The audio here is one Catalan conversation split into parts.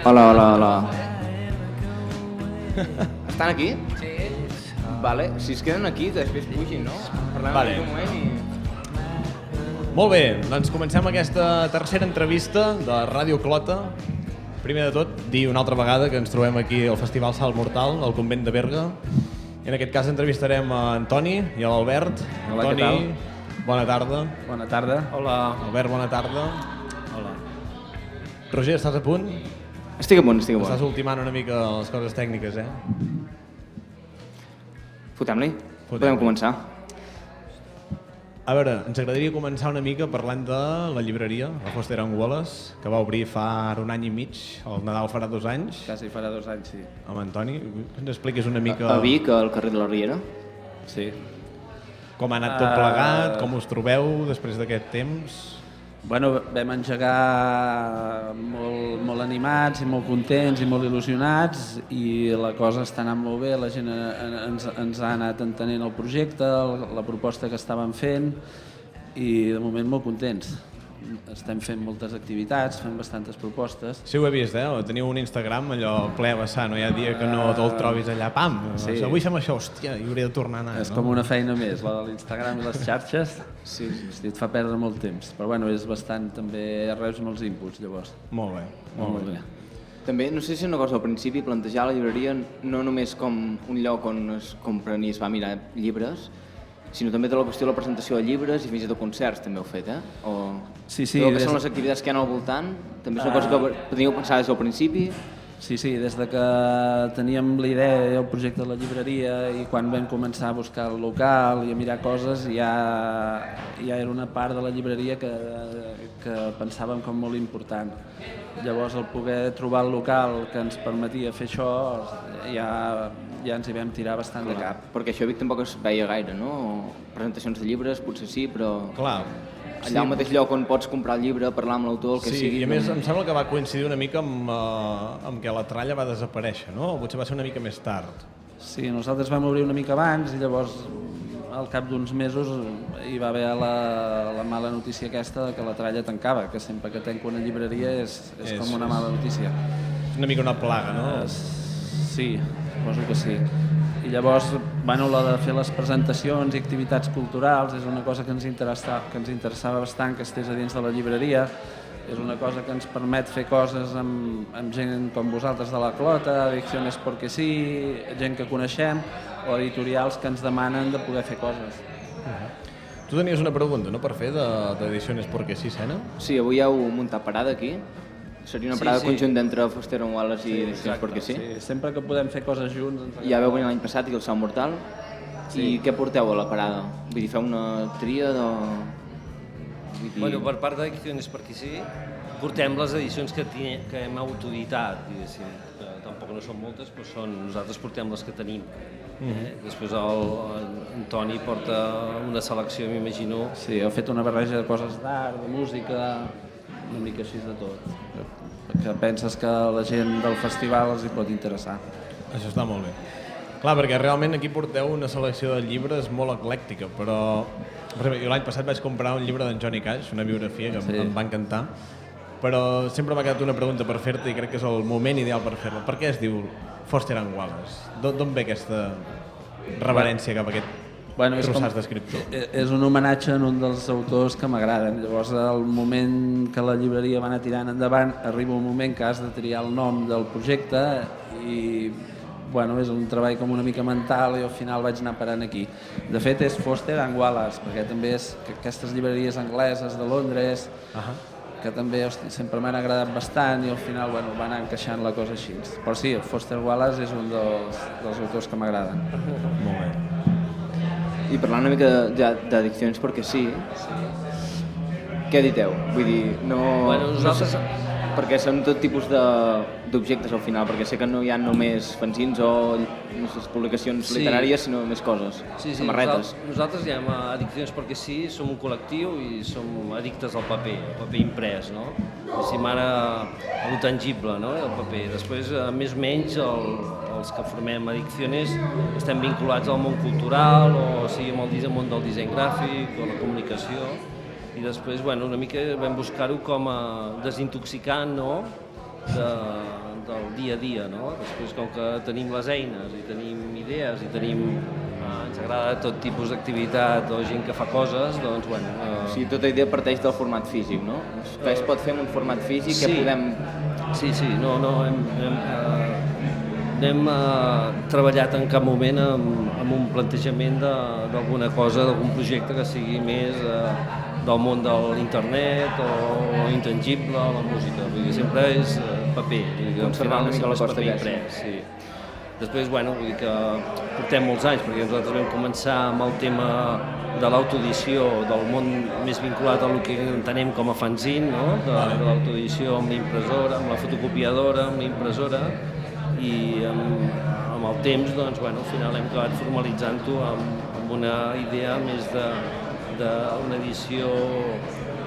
Hola, hola, hola. Estan aquí? Sí. Vale, si es queden aquí, després pugin, no? Parlem Vale. un moment i... Molt bé, doncs comencem aquesta tercera entrevista de Ràdio Clota. Primer de tot, dir una altra vegada que ens trobem aquí al Festival Salt Mortal, al convent de Berga. I en aquest cas entrevistarem a Antoni i a l'Albert. Hola, Antoni, què tal? bona tarda. Bona tarda. Hola. Albert, bona tarda. Hola. Roger, estàs a punt? Estic a punt, estic a Estàs punt. ultimant una mica les coses tècniques, eh? Fotem-li? Fotem-li. Podem començar. A veure, ens agradaria començar una mica parlant de la llibreria, la Foster & Wallace, que va obrir fa ara un any i mig, el Nadal farà 2 anys, Quasi farà 2 anys, sí. amb Antoni. Que ens expliquis una mica A Vic, al carrer de la Riera. Sí. com ha anat tot plegat, com us trobeu després d'aquest temps. Bueno, vam engegar molt animats i molt contents i molt il·lusionats i la cosa està anant molt bé, la gent ens ha anat entenent el projecte, la proposta que estàvem fent i de moment molt contents. Estem fent moltes activitats, fem bastantes propostes. Sí, ho he vist, teniu un Instagram allò ple vessar, no hi ha dia que no te'l trobis allà, pam, Sí. avui fem això, hòstia, hi hauré de tornar a anar. És com una feina més, la de l'Instagram i les xarxes. Sí. Hosti, et fa perdre molt temps, però bueno, és bastant, també reus molts inputs, llavors. Molt bé. Molt bé. També, no sé si és una cosa al principi, plantejar la llibreria no només com un lloc on es compren i es va mirar llibres, sinó també tota la qüestió de la presentació de llibres i fins i tot concerts també heu fet, O... Sí, sí. Tot el que són les activitats que hi ha al voltant, també és una cosa que podíeu pensar des del principi. Sí, des de que teníem la idea i el projecte de la llibreria i quan vam començar a buscar el local i a mirar coses ja era una part de la llibreria que pensàvem com molt important. Llavors el poder trobar el local que ens permetia fer això ja ens hi vam tirar bastant de cap. Perquè això a Vic tampoc es veia gaire, no? Presentacions de llibres, potser sí, però... Clar. Allà al mateix lloc on pots comprar el llibre, parlar amb l'autor, el que Sí, sigui... i a més em sembla que va coincidir una mica amb que la tralla va desaparèixer, no? O potser va ser una mica més tard. Sí, nosaltres vam obrir una mica abans i llavors al cap d'uns mesos hi va haver la mala notícia aquesta de que la tralla tancava, que sempre que tanco una llibreria és com una mala notícia. És una mica una plaga, no? Sí, suposo que sí. I llavors, bueno, la de fer les presentacions i activitats culturals és una cosa que ens interessava bastant que estés a dins de la llibreria. És una cosa que ens permet fer coses amb gent com vosaltres de la Clota, Adicciones porque sí, gent que coneixem, o editorials que ens demanen de poder fer coses. Tu tenies una pregunta, no?, per fer d'Ediciones porque sí, Sena? Sí, avui heu muntat parada aquí. Seria una parada conjunt entre Foster & Wallace i Edicions perquè sí. Sempre que podem fer coses junts... Ja veu venir l'any passat i el Salt Mortal. I què porteu a la parada? Vull dir, feu una tria de... Bueno, per part d'Ediciones perquè sí, portem les edicions que hem autoeditat, diguéssim, que tampoc no són moltes, però nosaltres portem les que tenim. Després Antoni porta una selecció, m'imagino. Sí, heu fet una barreja de coses d'art, de música, una mica així de tot. Que penses que la gent del festival els hi pot interessar. Això està molt bé. Clar, perquè realment aquí porteu una selecció de llibres molt eclèctica, però... Per exemple, jo l'any passat vaig comprar un llibre d'en Johnny Cash, una biografia que em va encantar, però sempre m'ha quedat una pregunta per fer-te i crec que és el moment ideal per fer-la. Per què es diu Foster & Wallace? D'on ve aquesta reverència cap a aquest trossàs d'escriptor? És un homenatge a un dels autors que m'agraden. Llavors, al moment que la llibreria va anar tirant endavant, arriba un moment que has de triar el nom del projecte i és un treball com una mica mental i al final vaig anar parant aquí. De fet, és Foster & Wallace, perquè també és aquestes llibreries angleses de Londres, que també sempre m'han agradat bastant i al final va anar encaixant la cosa així. Però sí, Foster & Wallace és un dels autors que m'agraden. Molt bé. I parlant una mica d'addiccions perquè sí, què editeu? Vull dir, no... Bueno, nosaltres... Perquè són tot tipus d'objectes al final, perquè sé que no hi ha només fanzins o publicacions literàries, sinó més coses, samarretes. Nosaltres ja amb Addiccions perquè sí, som un col·lectiu i som addictes al paper imprès, no? Diguéssim ara el tangible, no?, el paper. Després, més o menys, els que formem Addicciones estem vinculats al món cultural o sigui amb el món del disseny gràfic o la comunicació. I després, una mica vam buscar-ho com a desintoxicant, no?, del dia a dia, no? Després, com que tenim les eines i tenim idees i tenim... ens agrada tot tipus d'activitat o gent que fa coses, doncs, bueno... O sigui, tota idea parteix del format físic, no? Que es pot fer en un format físic, que podem... Sí, no hem treballat en cap moment amb un plantejament d'alguna cosa, d'algun projecte que sigui més del món de l'internet o intangible o la música. Vull dir, sempre és paper, conservar una mica la costa imprès, sí. Després, bueno, vull dir que portem molts anys, perquè nosaltres vam començar amb el tema de l'autoedició, del món més vinculat al que entenem com a fanzine, no? De l'autoedició amb l'impressora, amb la fotocopiadora, amb l'impressora, i amb el temps, doncs, bueno, al final hem acabat formalitzant-ho amb una idea més d'una edició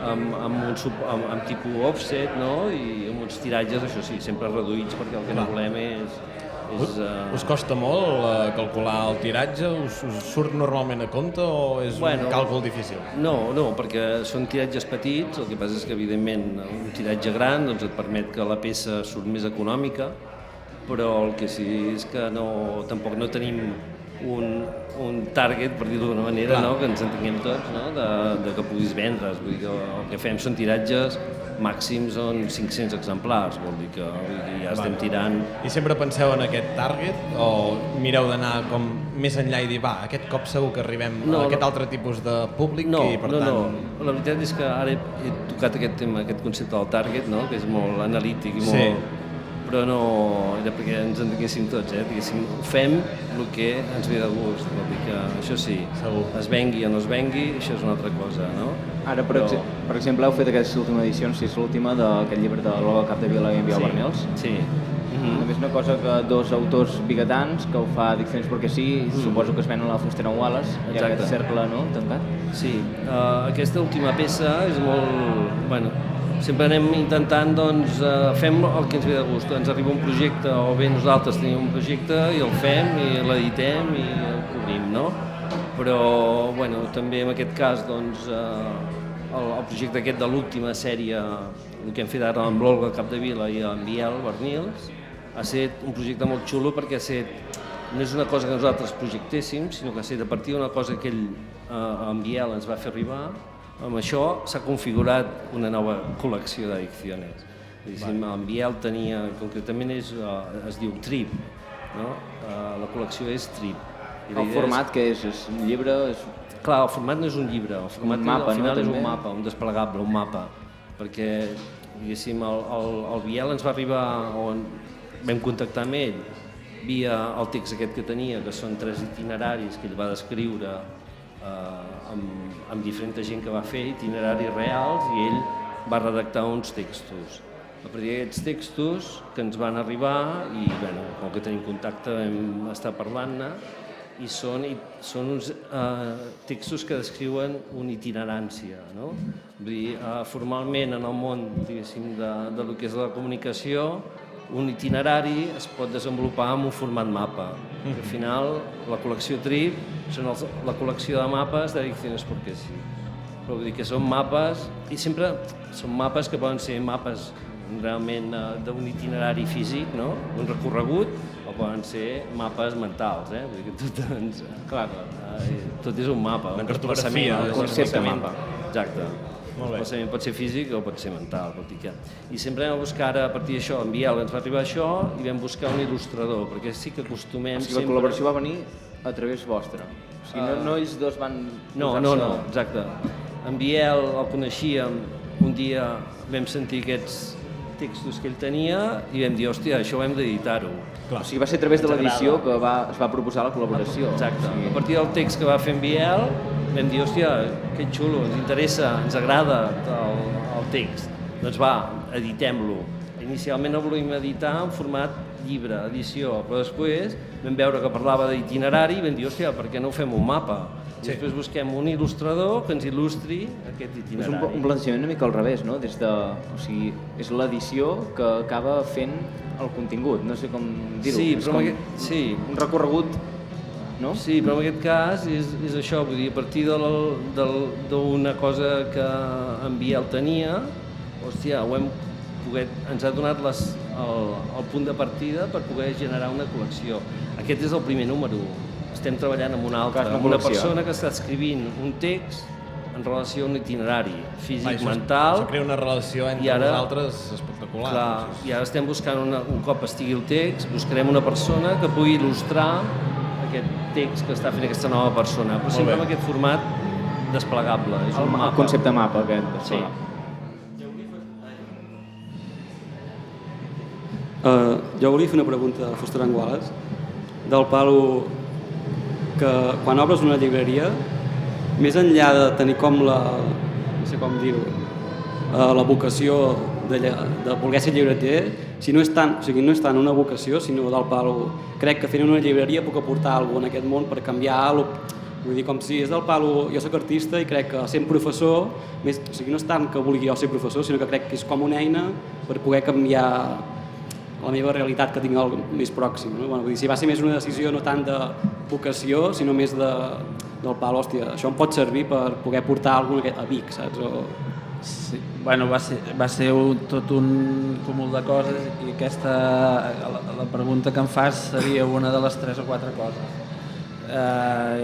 amb tipus offset, no? I amb uns tiratges, això sí, sempre reduïts, perquè el que no volem és... Us costa molt calcular el tiratge? Us surt normalment a compte o és un càlcul difícil? No, perquè són tiratges petits, el que passa és que evidentment un tiratge gran doncs, et permet que la peça surt més econòmica, però el que sí és que tampoc no tenim un target, per dir-ho d'una manera, no? Que ens entenguem tots, no? de que puguis vendre's. Vull dir que el que fem són tiratges màxims, són 500 exemplars, vol dir que ja estem tirant... I sempre penseu en aquest target o mireu d'anar com més enllà i dir, va, aquest cop segur que arribem a aquest altre tipus de públic i per tant... No, la veritat és que ara he tocat aquest tema, aquest concepte del target, no? Que és molt analític i molt... Però no era perquè ens entenguéssim tots, diguéssim, fem el que ens ve de gust, vol dir que això sí, es vengui o no es vengui, això és una altra cosa, no? Ara, per exemple, heu fet aquesta última edició, no sé si és l'última, d'aquest llibre de l'Olga Capdevila i en Biel Bernils. Sí. També és una cosa que dos autors bigatans, que ho fa Addiccions perquè sí, suposo que es ven a la Fustera Wallace, hi ha aquest cercle, no?, tancat. Sí, aquesta última peça és molt... Bueno, sempre anem intentant, doncs, fem el que ens ve de gust. Ens arriba un projecte, o bé nosaltres tenim un projecte i el fem i l'editem i el cobrim, no? Però, bueno, també en aquest cas, doncs, el projecte aquest de l'última sèrie, el que hem fet ara amb l'Olga Capdevila i amb Biel Bernils, ha estat un projecte molt xulo perquè no és una cosa que nosaltres projectéssim, sinó que ha estat a partir d'una cosa que ell, en Biel, ens va fer arribar. Amb això s'ha configurat una nova col·lecció d'Addicciones. En Biel tenia, concretament es diu Trip, no? La col·lecció és Trip. El format que és un llibre? Clar, el format no és un llibre, el format al final és un mapa, un desplegable, un mapa. Perquè, diguéssim, el Biel ens va arribar, on vam contactar amb ell, via el text aquest que tenia, que són 3 itineraris que ell va descriure amb diferent gent que va fer itineraris reals i ell va redactar uns textos. A partir d'aquests textos que ens van arribar i, bueno, com que tenim contacte vam estar parlant-ne i són uns textos que descriuen una itinerància, no? Vull dir, formalment en el món, diguéssim, de lo que és la comunicació, un itinerari es pot desenvolupar en un format mapa. Al final, la col·lecció Trip són la col·lecció de mapes d'Addicciones perquè sí. Però vull dir que són mapes, i sempre són mapes que poden ser mapes realment d'un itinerari físic, no? Un recorregut, o poden ser mapes mentals, vull dir que tot és un mapa, un desplaçament. Un concepte mapa. Exacte. El desplaçament pot ser físic o pot ser mental. I sempre vam buscar, a partir d'això, en Biel ens va arribar això i vam buscar un il·lustrador, perquè sí que acostumem sempre... O sigui, la col·laboració va venir a través vostra. O sigui, no ells dos van... No, exacte. En Biel el coneixíem, un dia vam sentir aquests textos que ell tenia i vam dir, hòstia, això ho hem d'editar-ho. O sigui, va ser a través de l'edició que es va proposar la col·laboració. Exacte. A partir del text que va fer en Biel vam dir, hòstia, que xulo, ens interessa, ens agrada el text. Doncs va, editem-lo. Inicialment el volíem editar en format llibre, edició, però després vam veure que parlava d'itinerari i vam dir, hòstia, per què no ho fem un mapa? Després busquem un il·lustrador que ens il·lustri aquest itinerari. És un plantejament una mica al revés, no? O sigui, és l'edició que acaba fent el contingut, no sé com dir-ho. Sí, però un recorregut, no? Sí, però en aquest cas és això, vull dir, a partir d'una cosa que en Biel tenia, hòstia, ens ha donat el punt de partida per poder generar una col·lecció. Aquest és el primer número. Estem treballant amb un altre, amb una persona que està escrivint un text en relació a un itinerari físic, mental... Això crea una relació entre nosaltres espectacular. Clar, i ara estem buscant, un cop estigui el text, buscarem una persona que pugui il·lustrar aquest text que està fent aquesta nova persona, però sempre amb aquest format desplegable. És un mapa. El concepte mapa aquest. Sí. Jo volia fer una pregunta a Fuster Anguales del palo que quan obres una llibreria, més enllà de tenir com la, no sé com dir-ho, la vocació de voler ser llibreter, si no és tant, o sigui, no és tant una vocació, sinó del palo, crec que fent una llibreria puc aportar alguna cosa en aquest món per canviar alguna cosa. Vull dir, com si és del palo, jo soc artista i crec que sent professor, més, o sigui, no és tant que vulgui jo ser professor, sinó que crec que és com una eina per poder canviar la meva realitat que tinc més pròxim. No? Bueno, vull dir, si va ser més una decisió no tant de vocació, sinó més del pal, hòstia, això em pot servir per poder portar alguna cosa a Vic, saps? Sí. Bueno, va ser tot un cúmul de coses i la pregunta que em fas seria una de les 3 o 4 coses.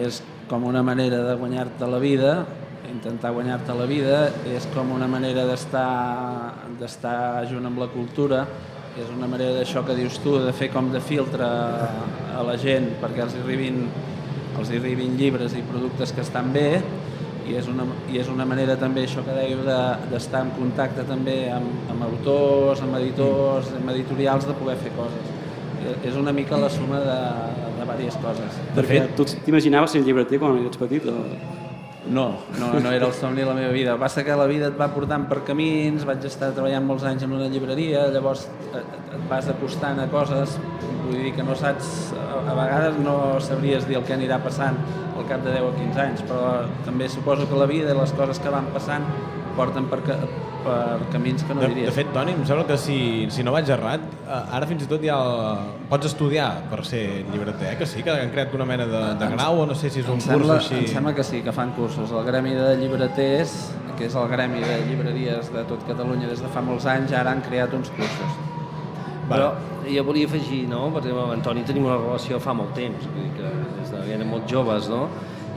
És com una manera de guanyar-te la vida, intentar guanyar-te la vida, és com una manera d'estar junt amb la cultura, és una manera d'això que dius tu, de fer com de filtre a la gent perquè els arribin llibres i productes que estan bé, i és una manera també, això que dèieu, d'estar en contacte també amb autors, amb editors, amb editorials, de poder fer coses. És una mica la suma de diverses coses. Perquè tu t'imaginaves ser llibreter quan eres petit? No era el somni de la meva vida. Passa que la vida et va portant per camins, vaig estar treballant molts anys en una llibreria, llavors et vas acostant a coses, vull dir que no saps, a vegades no sabries dir el que anirà passant al cap de 10 o 15 anys, però també suposo que la vida i les coses que van passant porten per camins que no diries. De fet, Toni, em sembla que si no vaig errat, ara fins i tot ja pots estudiar per ser llibreter, que sí, que han creat una mena de grau o no sé si és un curs així... Em sembla que sí, que fan cursos. El Gremi de Llibreters, que és el gremi de llibreries de tot Catalunya des de fa molts anys, ara han creat uns cursos. Però jo volia afegir, no? Per exemple, amb Antoni tenim una relació fa molt temps, vull dir que des de que érem molt joves, no?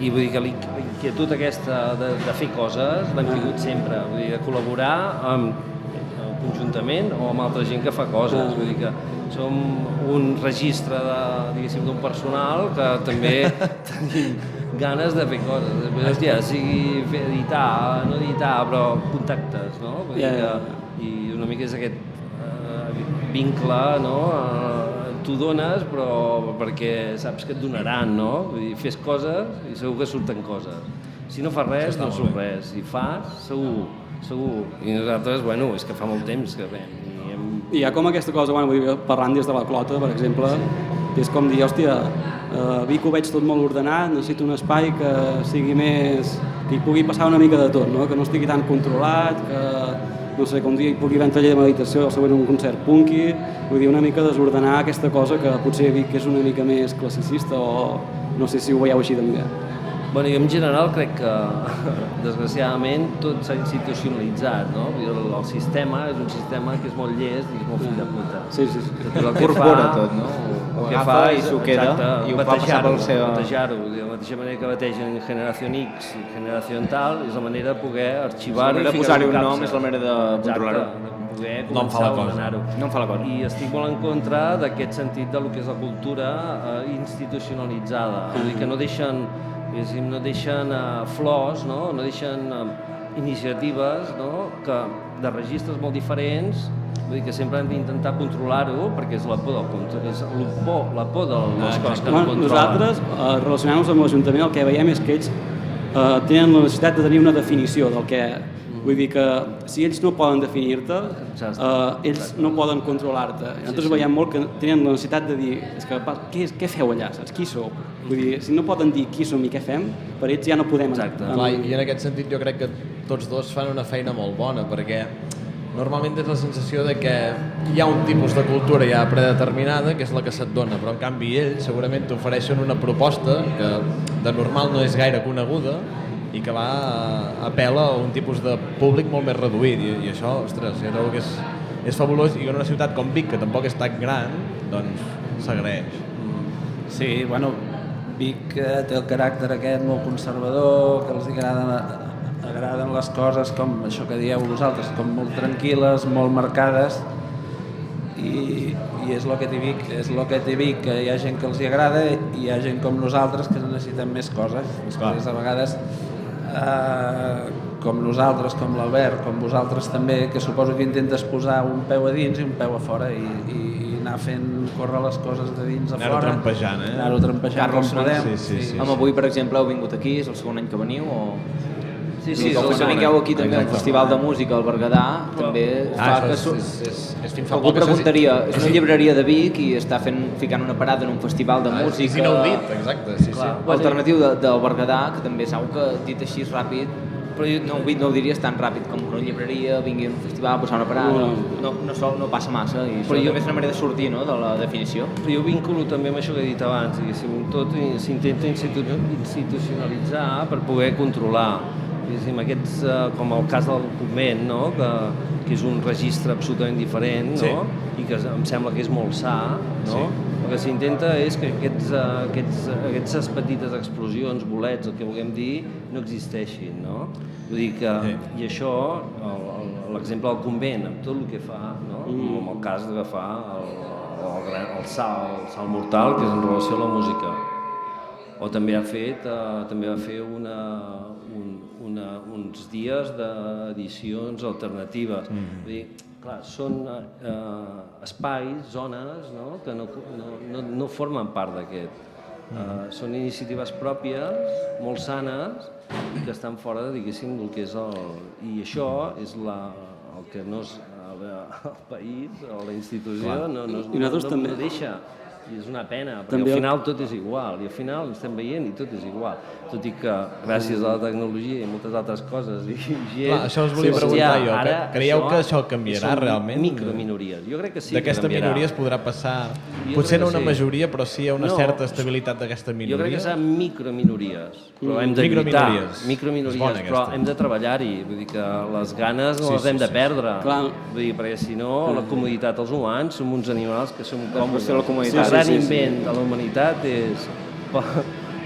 I vull dir que l'inquietud aquesta de fer coses l'hem tingut sempre, vull dir, de col·laborar conjuntament o amb altra gent que fa coses, vull dir que som un registre d'un personal que també tenim ganes de fer coses, després, hòstia, sigui editar, no editar, però contactes, no? Vull dir que, i una mica és aquest vincle, no? Tu dones, però perquè saps que et donaran, no? Vull dir, fes coses i segur que surten coses. Si no fas res, no surt res. Si fas, segur. I nosaltres, bueno, és que fa molt temps que fem. I hi ha com aquesta cosa, bueno, vull dir, parlant des de la Clota, per exemple, que és com dir, hòstia, a Vic ho veig tot molt ordenat, necessito un espai que sigui més... que hi pugui passar una mica de tot, no? Que no estigui tan controlat, que no sé, que un dia hi pugui haver un taller de meditació, el següent un concert punky, vull dir, una mica desordenar aquesta cosa que potser Vic és una mica més classicista o no sé si ho veieu així també. Bueno, jo en general crec que, desgraciadament, tot s'ha institucionalitzat, no? El sistema és un sistema que és molt llest i és molt fill de puta. Sí. Corpora tot, no? Ho agafa i s'ho queda i ho fa passar pel seu... Batejar-ho, de la mateixa manera que bategen Generació X i Generació tal, és la manera de poder arxivar-ho i posar-hi un nom, és la manera de controlar-ho. Poder començar a ordenar-ho. No em fa la cosa. I estic molt en contra d'aquest sentit del que és la cultura institucionalitzada, vull dir que no deixen flors, no deixen iniciatives, no? Que de registres molt diferents, vull dir que sempre hem d'intentar controlar-ho perquè és la por del control, és la por de les coses que ens controlen. Nosaltres, relacionant-nos amb l'Ajuntament, el que veiem és que ells tenen la necessitat de tenir una definició del que... Vull dir que si ells no poden definir-te, ells no poden controlar-te. Nosaltres veiem molt que tenen la necessitat de dir què feu allà, saps? Qui sou? Vull dir, si no poden dir qui som i què fem, per ells ja no podem... I en aquest sentit jo crec que tots dos fan una feina molt bona, perquè normalment tens la sensació de que hi ha un tipus de cultura ja predeterminada, que és la que se't dona, però en canvi ells segurament t'ofereixen una proposta que de normal no és gaire coneguda i que apel·la a un tipus de públic molt més reduït i això, ostres, jo trobo que és és fabulós, i en una ciutat com Vic, que tampoc és tan gran, doncs s'agraeix. Sí, bueno, Vic té el caràcter aquest molt conservador, que els agraden les coses com això que dieu vosaltres, com molt tranquil·les, molt marcades, i és el que té Vic, que hi ha gent que els hi agrada i hi ha gent com nosaltres que necessitem més coses. Després, a vegades, com nosaltres, com l'Albert, com vosaltres també, que suposo que intentes posar un peu a dins i un peu a fora i anar fent córrer les coses de dins a fora. Anar-ho trampejant, Anar-ho trampejant com podem. Sí. Avui, per exemple, heu vingut aquí, és el segon any que veniu, o... Sí, el fet que vingueu aquí també a un festival de música al Berguedà també fa que... És fins fa algú poc... preguntaria, és una llibreria de Vic i està ficant una parada en un festival de música... És inaudit, exacte, sí. Alternatiu del Berguedà, que també és una que, dit així ràpid, però no ho diries tan ràpid com una llibreria, vingui a un festival, posar una parada, no passa massa, i això també és una manera de sortir, no?, de la definició. Però jo vinculo també amb això que he dit abans, diguéssim, tot s'intenta institucionalitzar per poder controlar. Aquests, com el cas del convent, no? que és un registre absolutament diferent, no? I que em sembla que és molt sa, no? El que s'intenta és que aquestes petites explosions, bolets, el que vulguem dir, no existeixin, no? Vull dir que, i això, l'exemple del convent, amb tot el que fa, no? Com el cas que fa el salt mortal, que és en relació a la música. O també va fer uns dies d'edicions alternatives. Vull dir, clar, són espais, zones, no?, que no formen part d'aquest. Són iniciatives pròpies, molt sanes, i que estan fora, diguéssim, del que és el... I això és el que no és el país o la institució no deixa. I és una pena, perquè al final tot és igual, i al final ens estem veient i tot és igual. Tot i que gràcies a la tecnologia i moltes altres coses i gent... Clar, això us volia preguntar jo, creieu que això canviarà realment? Són microminories, jo crec que sí que d'aquesta minoria es podrà passar, potser no una majoria, però sí a una certa estabilitat d'aquesta minoria? Jo crec que seran microminories, però hem de lluitar, microminories, però hem de treballar-hi, vull dir que les ganes no les hem de perdre, vull dir, perquè si no, la comoditat dels humans som uns animals que som còmodes. El gran invent de la humanitat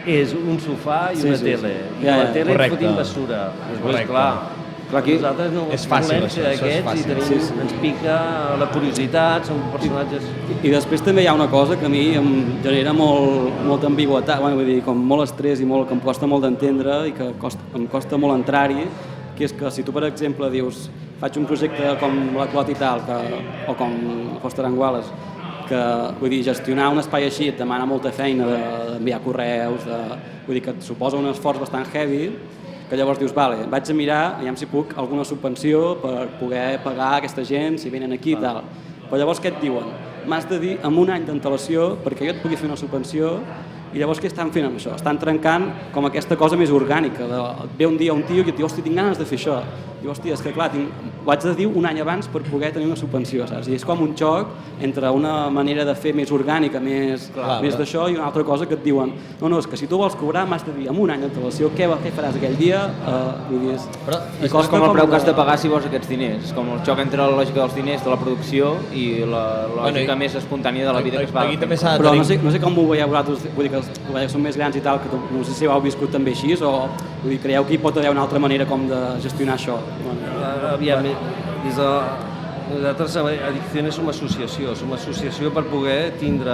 és un sofà i una tele. I a la tele ens fotim bessura. Després, clar, nosaltres no volem ser d'aquests i ens pica la curiositat, som personatges... I després també hi ha una cosa que a mi em genera molta ambigüitat, vull dir, com molt estrès i que em costa molt d'entendre i que em costa molt entrar-hi, que és que si tu, per exemple, dius faig un projecte com la Clot i tal, o com Foster and Wallace, que vull dir, gestionar un espai així et demana molta feina d'enviar correus, vull dir que et suposa un esforç bastant heavy, que llavors dius, vale, vaig a mirar, aviam si puc, alguna subvenció per poder pagar aquesta gent, si venen aquí i tal. Però llavors què et diuen? M'has de dir amb un any d'antelació perquè jo et pugui fer una subvenció, i llavors què estan fent amb això? Estan trencant com aquesta cosa més orgànica, ve un dia un tio i et diu, hòstia, tinc ganes de fer això. I hòstia, és que clar, ho haig de dir un any abans per poder tenir una subvenció, saps? I és com un xoc entre una manera de fer més orgànica, més d'això, i una altra cosa que et diuen, no, és que si tu vols cobrar m'has de dir amb un any d'antelació què faràs aquell dia. Però és com el preu que has de pagar si vols aquests diners, és com el xoc entre la lògica dels diners, de la producció, i la lògica més espontània de la vida que es va. Però no sé com ho veieu vosaltres, vull dir que els que són més grans i tal, que no sé si ho heu viscut també així, o creieu que hi pot haver una altra manera com de gestionar això? Aviam, nosaltres a Adicciones som associació per poder tindre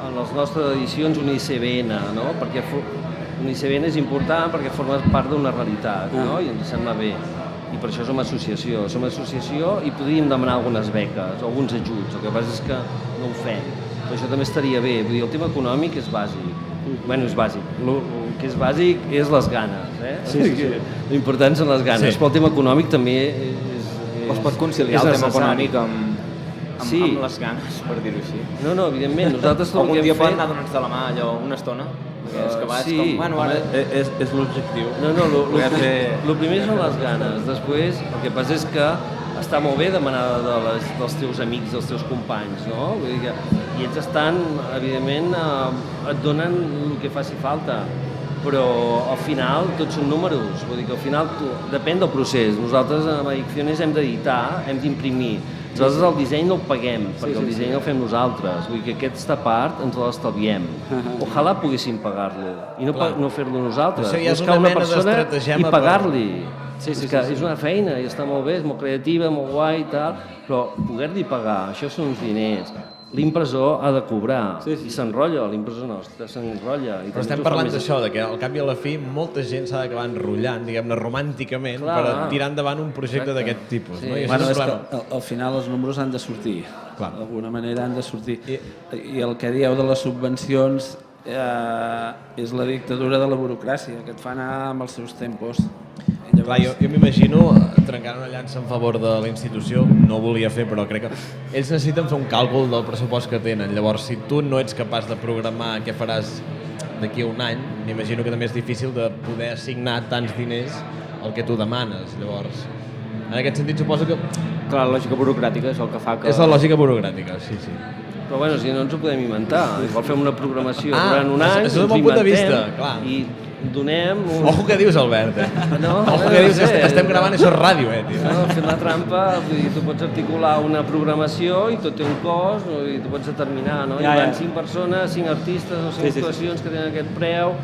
en les nostres edicions un ICBN, no? Perquè un ICBN és important perquè forma part d'una realitat, no? I ens sembla bé. I per això som associació i podríem demanar algunes beques o alguns ajuts, el que passa és que no ho fem. Però això també estaria bé, vull dir, el tema econòmic és bàsic. Bueno, és bàsic. El que és bàsic és les ganes, L'important són les ganes, però el tema econòmic també és... Es pot conciliar el tema econòmic amb les ganes, per dir-ho així. No, evidentment, nosaltres tot el que hem fet... Algun dia poden anar donant-nos de la mà, allò, una estona? És que és com, bueno, ara... És l'objectiu. No, el primer són les ganes, després el que passa és que està molt bé demanar dels teus amics, dels teus companys, no? Vull dir que, i ells estan, evidentment, et donen el que faci falta, però al final tots són números, vull dir que al final depèn del procés. Nosaltres amb Adicciones hem d'editar, hem d'imprimir, Nosaltres el disseny no el paguem, perquè el disseny el fem nosaltres. Vull dir que aquesta part ens l'estalviem. Ojalà poguéssim pagar-lo i no fer-lo nosaltres. Això ja és buscar una una mena persona d'estratagema i pagar-li. Sí. És una feina i està molt bé, és molt creativa, molt guai i tal, però poder-li pagar, això són uns diners. L'impressor ha de cobrar i s'enrotlla, l'impressor nostre s'enrotlla. Però estem parlant d'això, que al cap i a la fi molta gent s'ha d'acabar enrotllant, diguem-ne, romànticament, per tirar endavant un projecte d'aquest tipus. No? I Bueno, és que al final els números han de sortir, Clar. d'alguna manera han de sortir. I el que dieu de les subvencions és la dictadura de la burocràcia, que et fa anar amb els seus tempos. Clar, jo m'imagino trencant una llança en favor de la institució, no ho volia fer, però crec que ells necessiten fer un càlcul del pressupost que tenen. Llavors, si tu no ets capaç de programar què faràs d'aquí a un any, m'imagino que també és difícil de poder assignar tants diners al que tu demanes. Llavors, en aquest sentit suposo que... Clar, la lògica burocràtica és el que fa que... És la lògica burocràtica, sí. Però bueno, si no ens ho podem inventar. Igual fem una programació durant un any, això és un bon punt de vista, clar. I donem... Ojo que dius, Albert, eh? Ojo que dius, estem gravant, això és ràdio, tio. No, fent la trampa, vull dir, tu pots articular una programació i tot té un cost, no? I tu pots determinar, no? Hi ha 5 persones, 5 artistes o 5 actuacions que tenen aquest preu,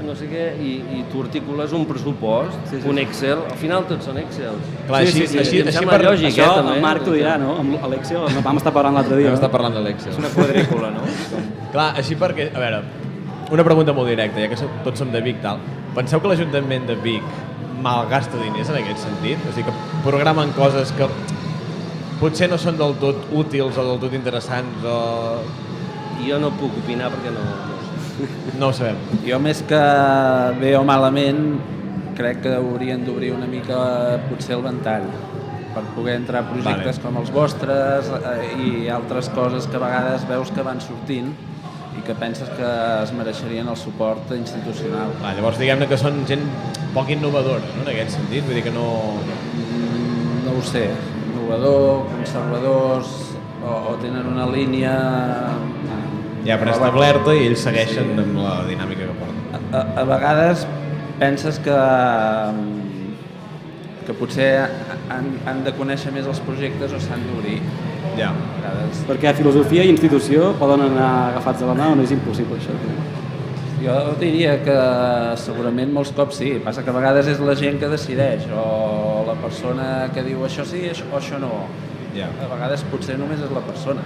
no sé què, i tu articules un pressupost, un Excel, al final tots són Excels. Clar, així em sembla lògic, això també. el Marc t'ho dirà, no? Amb l'Excel, vam estar parlant l'altre dia. Vam estar parlant de l'Excel. És una quadrícula, no? Clar, així perquè, a veure, una pregunta molt directa, ja que tots som de Vic, tal. Penseu que l'Ajuntament de Vic malgasta diners en aquest sentit? O sigui, que programen coses que potser no són del tot útils o del tot interessants o... Jo no puc opinar perquè no No ho sabem. Jo més que bé o malament crec que haurien d'obrir una mica potser el ventall per poder entrar a projectes com els vostres i altres coses que a vegades veus que van sortint i que penses que es mereixerien el suport institucional. Llavors diguem-ne que són gent poc innovadora, no? En aquest sentit, vull dir que no... No ho sé, innovador, conservadors o tenen una línia... Ja preestablerta i ells segueixen amb la dinàmica que porten. A vegades penses que potser han de conèixer més els projectes o s'han d'obrir. Ja. Perquè filosofia i institució poden anar agafats de la mà o no és impossible això. Jo diria que segurament molts cops sí, passa que a vegades és la gent que decideix o la persona que diu això sí o això no. A vegades potser només és la persona.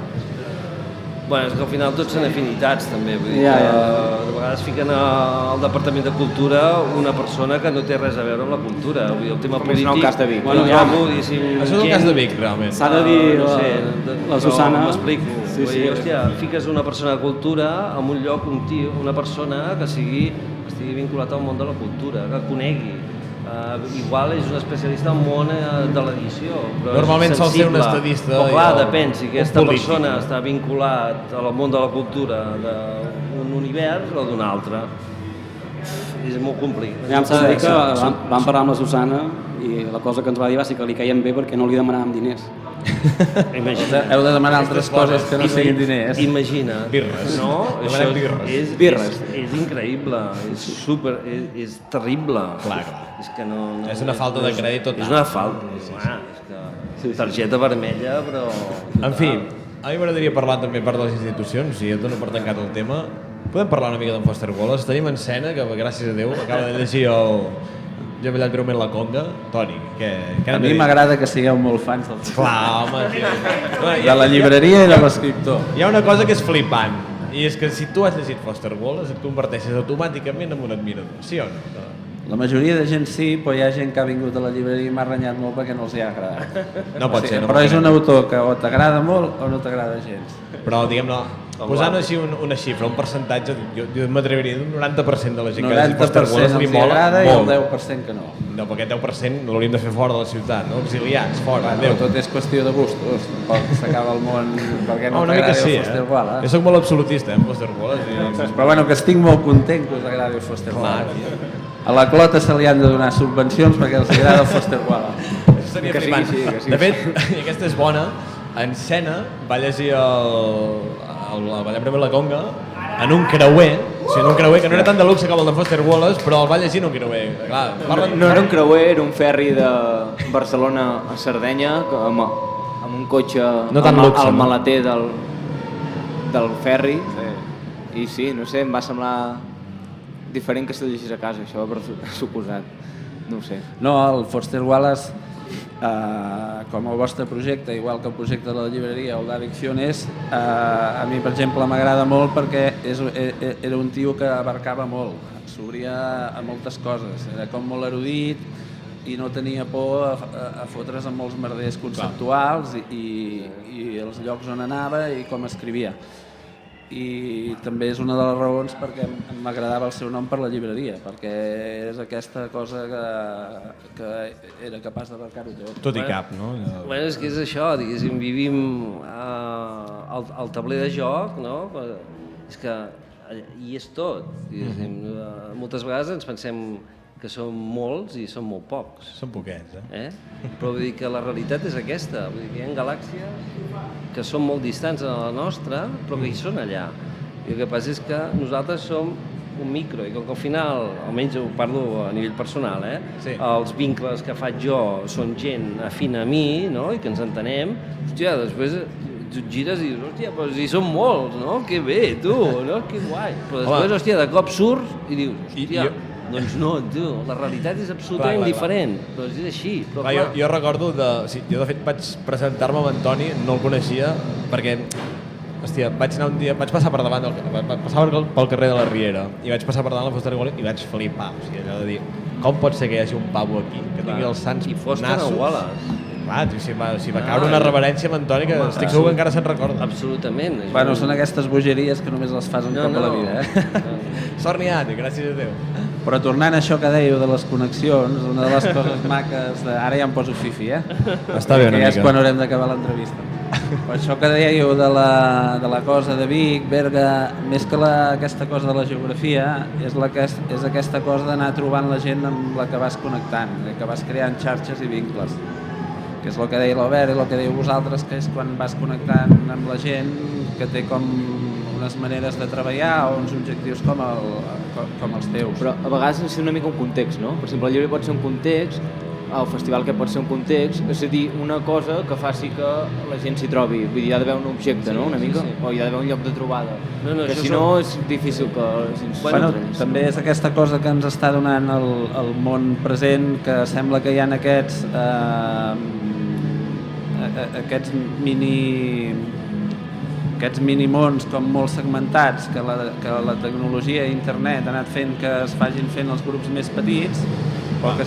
Bueno, és que al final tots són afinitats també, vull dir que de vegades fiquen al Departament de Cultura una persona que no té res a veure amb la cultura, vull dir, el tema polític... Com és el cas de Vic. Bueno, Això és el cas de Vic, realment. S'ha de dir la Susana... M'explico. Hòstia, fiques una persona de cultura en un lloc, un tio, una persona que estigui vinculat al món de la cultura, que conegui. Igual és un especialista en món de l'edició, però normalment és sol ser un sensible. estadista. Però clar, depèn, si aquesta polític. persona està vinculat al món de la cultura d'un univers o d'un altre. És molt complicat. Ja em s'ha de dir que vam parlar amb la Susana i la cosa que ens va dir va ser que li caiem bé perquè no li demanàvem diners. Heu de demanar altres coses que no siguin diners. Imagina. Birres. No, Demanem birres. És increïble, és terrible. Clar. És que no... És una falta de crèdit total. És una falta. És que targeta vermella, però... En fi, a mi m'agradaria parlar també part de les institucions, i et dono per tancat el tema. Podem parlar una mica d'en Foster Wallace? Tenim en Sena, que gràcies a Déu acaba de llegir el... Jo he ballat greument la conga. Toni, què A mi m'agrada que sigueu molt fans del Clar, home, tio. de la llibreria i de l'escriptor. Hi ha una cosa que és flipant, i és que si tu has llegit Foster Wallace et converteixes automàticament en un admirador, sí o no? La majoria de gent sí, però hi ha gent que ha vingut a la llibreria i m'ha renyat molt perquè no els hi ha agradat. No pot ser. Però és un autor que o t'agrada molt o no t'agrada gens. Però, diguem-ne, posant així una xifra, un percentatge, jo m'atreviria d'un 90% de la gent que ha llegit Foster Wallace li mola agrada i el molt. 10% que no. No, perquè aquest 10% l'hauríem de fer fora de la ciutat, no? Exiliats, fora, Però adéu. tot és qüestió de gustos, tampoc s'acaba el món perquè no Una mica t'agradi sí, el Foster Wallace. Jo soc molt absolutista, amb Foster Wallace. Però bueno, que estic molt content que us agradi el Foster Wallace. A la Clota se li han de donar subvencions perquè els agrada el Foster Wallace. Això seria flipant. De fet, i aquesta és bona, en Sena va llegir el Ballar Breu la Conga en un creuer, o sigui, en un creuer que no era tan de luxe com el de Foster Wallace, però el va llegir en un creuer. Clar, No era un creuer, era un ferri de Barcelona a Sardenya amb amb un cotxe No tan luxe, al no? maleter del ferri. I sí, no sé, em va semblar diferent que si el llegís a casa, això per suposat. No ho sé. No, el Foster Wallace, com el vostre projecte, igual que el projecte de la llibreria o d'Addicciones, a mi, per exemple, m'agrada molt perquè era un tio que abarcava molt, s'obria a moltes coses, era com molt erudit i no tenia por a fotre's amb molts merders conceptuals i els llocs on anava i com escrivia. I també és una de les raons perquè m'agradava el seu nom per la llibreria, perquè és aquesta cosa que era capaç d'abarcar-ho tot. Tot i cap, no? Bueno, és que és això, diguéssim, vivim al tabler de joc, no? És que hi és tot, diguéssim. Moltes vegades ens pensem que som molts i som molt pocs. Són poquets, Però vull dir que la realitat és aquesta, vull dir que hi ha galàxies que són molt distants a la nostra, però que hi són allà. I el que passa és que nosaltres som un micro, i com que al final, almenys ho parlo a nivell personal, Sí. Els vincles que faig jo són gent afina a mi, no? I que ens entenem, hòstia, després tu et gires i dius, hòstia, però si som molts, no? Que bé, tu, no? Que guai. Però després, hòstia, de cop surts i dius, hòstia, doncs no, tu, la realitat és absolutament diferent, però és així. Però, clar, jo recordo, jo de fet vaig presentar-me amb Antoni, no el coneixia, perquè, hòstia, vaig anar un dia, vaig passar per davant, passava pel carrer de la Riera, i vaig passar per davant la Foster Wallace i vaig flipar, o sigui, allò de dir, com pot ser que hi hagi un pavo aquí, que tingui els sants i Foster nassos? Wallace. Clar, si va caure una reverència amb Antoni, que estic segur que encara se'n recorda. Absolutament. Bueno, són aquestes bogeries que només les fas un cop a la vida, Sort n'hi ha, gràcies a Déu. Però tornant a això que dèieu de les connexions, una de les coses maques ara ja em poso fifi, Està bé una que ja és mica. quan haurem d'acabar l'entrevista. Però això que dèieu de la cosa de Vic, Berga, més que aquesta cosa de la geografia, és aquesta cosa d'anar trobant la gent amb la que vas connectant, que vas creant xarxes i vincles. Que és el que deia l'Albert i el que dèieu vosaltres, que és quan vas connectant amb la gent que té com unes maneres de treballar o uns objectius com els teus. Però a vegades necessita una mica un context, no? Per exemple, el llibre pot ser un context, el festival que pot ser un context, és a dir, una cosa que faci que la gent s'hi trobi. Vull dir, hi ha d'haver un objecte, no? Una mica? O hi ha d'haver un lloc de trobada. Que si no és difícil que la gent s'hi trobi. També és aquesta cosa que ens està donant el món present, que sembla que hi ha aquests minimons com molt segmentats que la tecnologia i internet ha anat fent que es vagin fent els grups més petits, però que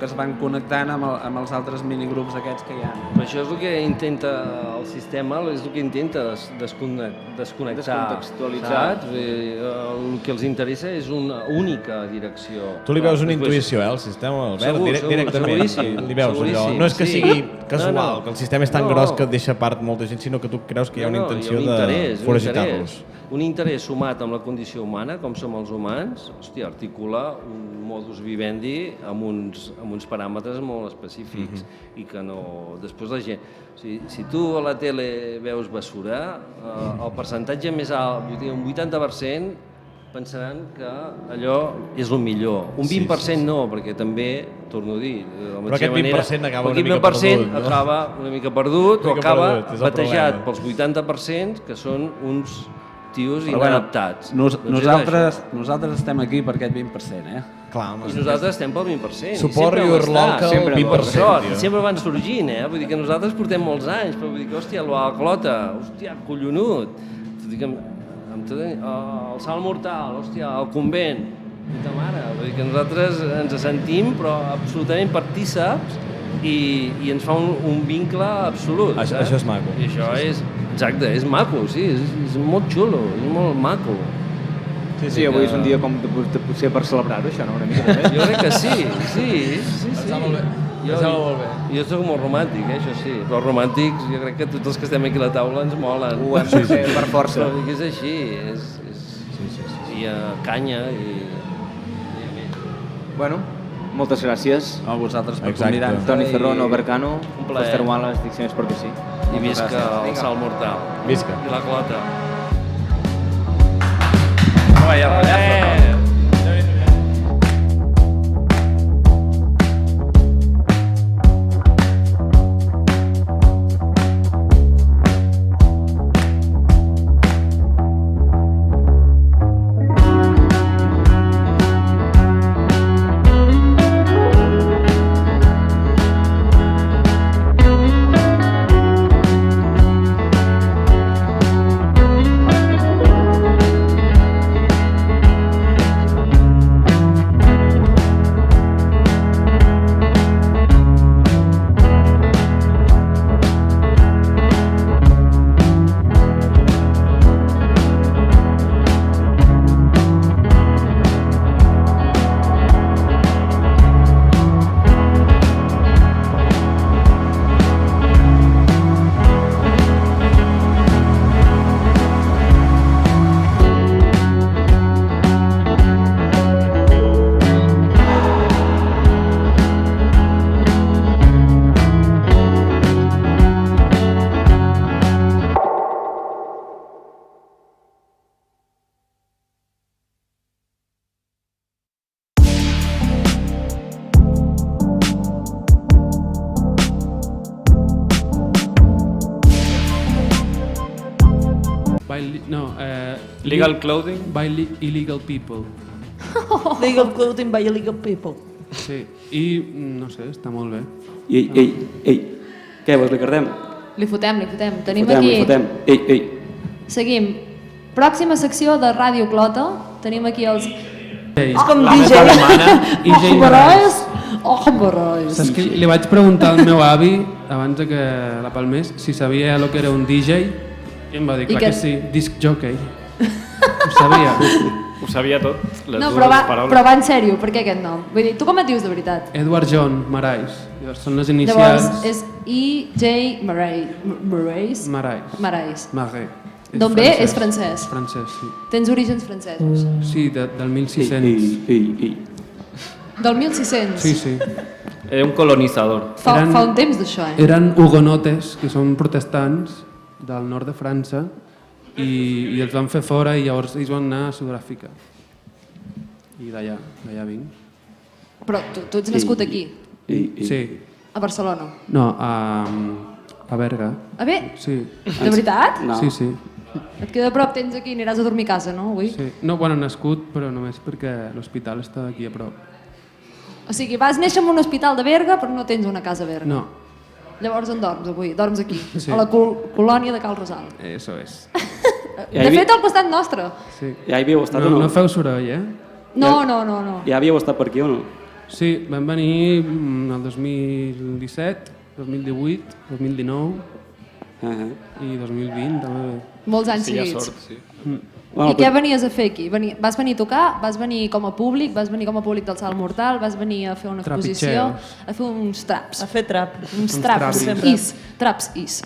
es van connectant amb els altres minigrups aquests que hi ha. Però això és el que intenta el sistema, és el que intenta descontextualitzar. El que els interessa és una única direcció. Tu li veus una intuïció, al sistema, Albert? Directament. Li veus allò. No és que sigui casual, que el sistema és tan gros que deixa a part molta gent, sinó que tu creus que hi ha una intenció de foragitar-los. Un interès sumat amb la condició humana, com som els humans, hòstia, articula un modus vivendi amb uns paràmetres molt específics i que no... Després la gent... Si tu a la tele veus bessura, el percentatge més alt, vull dir, un 80%, pensaran que allò és el millor. Un 20% no, perquè també, torno a dir, però aquest 20% acaba una mica perdut, no? Acaba una mica perdut o acaba batejat pels 80% que són uns tios inadaptats. Nosaltres estem aquí per aquest 20%, Clar, home. I nosaltres estem pel 20%. Support your local 20%. Sempre van sorgint, Vull dir que nosaltres portem molts anys, però vull dir que, hòstia, la Clota, hòstia, collonut. Vull dir que el Salt Mortal, hòstia, el convent, puta mare. Vull dir que nosaltres ens sentim, però absolutament partíceps i ens fa un vincle absolut. Això és maco. I això és... Exacte, és maco, sí, és molt xulo, és molt maco. Sí, avui és un dia com potser per celebrar-ho, això, no? Una mica també. Jo crec que sí. Pensava molt bé. Jo soc molt romàntic, això sí, però els romàntics jo crec que tots els que estem aquí a la taula ens molen. Ho hem de fer per força. Però és així, hi ha canya i... Bueno, moltes gràcies. A vosaltres per convidar-nos. Toni Ferrón, Albert Cano, Un plaer. Foster Wallace, Addicciones perquè sí. I visca el Salt Mortal. Visca. I la Clota. Vaya rotllazo, no? No, Legal Clothing? By Illegal People. Legal Clothing by Illegal People. Sí, i no sé, està molt bé. Ei, què, vos li cardem? Li fotem. Tenim Li aquí... fotem. Ei. Seguim. Pròxima secció de Ràdio Clota. Tenim aquí els... Com DJ. DJ Marais. Marais. Saps que li vaig preguntar al meu avi, abans de que la palmés, si sabia el que era un DJ, i em va dir, clar que sí, disc jockey. Ho sabia. Ho sabia tot, les No, dues però paraules. va en sèrio, per què aquest nom? Vull dir, tu com et dius de veritat? Edward John Marais. Llavors són les inicials... Llavors és E.J. Marais. Marais. Marais. D'on ve? És francès. Francès, sí. Tens orígens francesos. Sí, del 1600. Ei. Del 1600. Sí. Era un colonizador. Fa un temps d'això, Eren hugonotes, que són protestants del nord de França, i els van fer fora i llavors ells van anar a Sud-àfrica. I d'allà vinc. Però tu ets nascut aquí, Sí. a Barcelona. No, a Berga. A bé, Sí. de veritat? No. Sí. Et queda a prop, tens aquí, aniràs a dormir a casa, no, avui? Sí. No, bueno, nascut, però només perquè l'hospital està aquí a prop. O sigui, vas néixer en un hospital de Berga, però no tens una casa a Berga. No, Llavors on dorms avui? Dorms aquí, Sí. a la colònia de Cal Rosal. eso és. De fet, al costat nostre. Sí. Ja hi havíeu estat o No, no? no feu soroll, eh? No. Ja havíeu estat per aquí o no? Sí, vam venir el 2017, 2018, 2019 i 2020 també. Molts anys Sí, hi ha seguits. sort, sí. I què venies a fer aquí? Vas venir a tocar? Vas venir com a públic? Vas venir com a públic del Salt Mortal? Vas venir a fer una exposició? Trapitxeus. A fer uns traps? A fer trap. Uns trapis. traps. Traps is.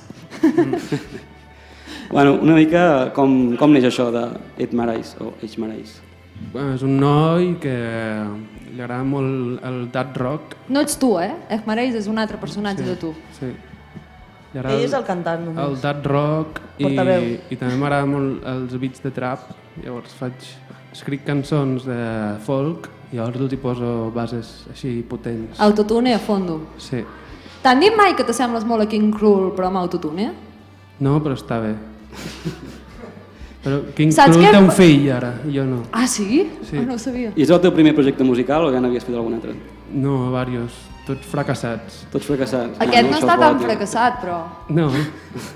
Bueno, una mica com neix això de Ed Marais o Ed Marais? Bueno, és un noi que li agrada molt el dad rock. No ets tu, eh? Marais és un altre personatge de tu. Sí. Li agrada Ell és el cantant només. el dad rock Portaveu. i també m'agrada molt els beats de trap. Llavors escric cançons de folk i llavors els hi poso bases així potents. Autotune a fondo. Sí. T'han dit mai que t'assembles molt a King Krul però amb autotune? No, però està bé. Però King Saps Krul què? té un fill ara, jo no. Ah, sí? Sí. Ah, no ho sabia. I és el teu primer projecte musical o ja n'havies fet algun altre? No, diversos, tots fracassats. Tots fracassats. Aquest no això està és tan bo, tio. fracassat, però No,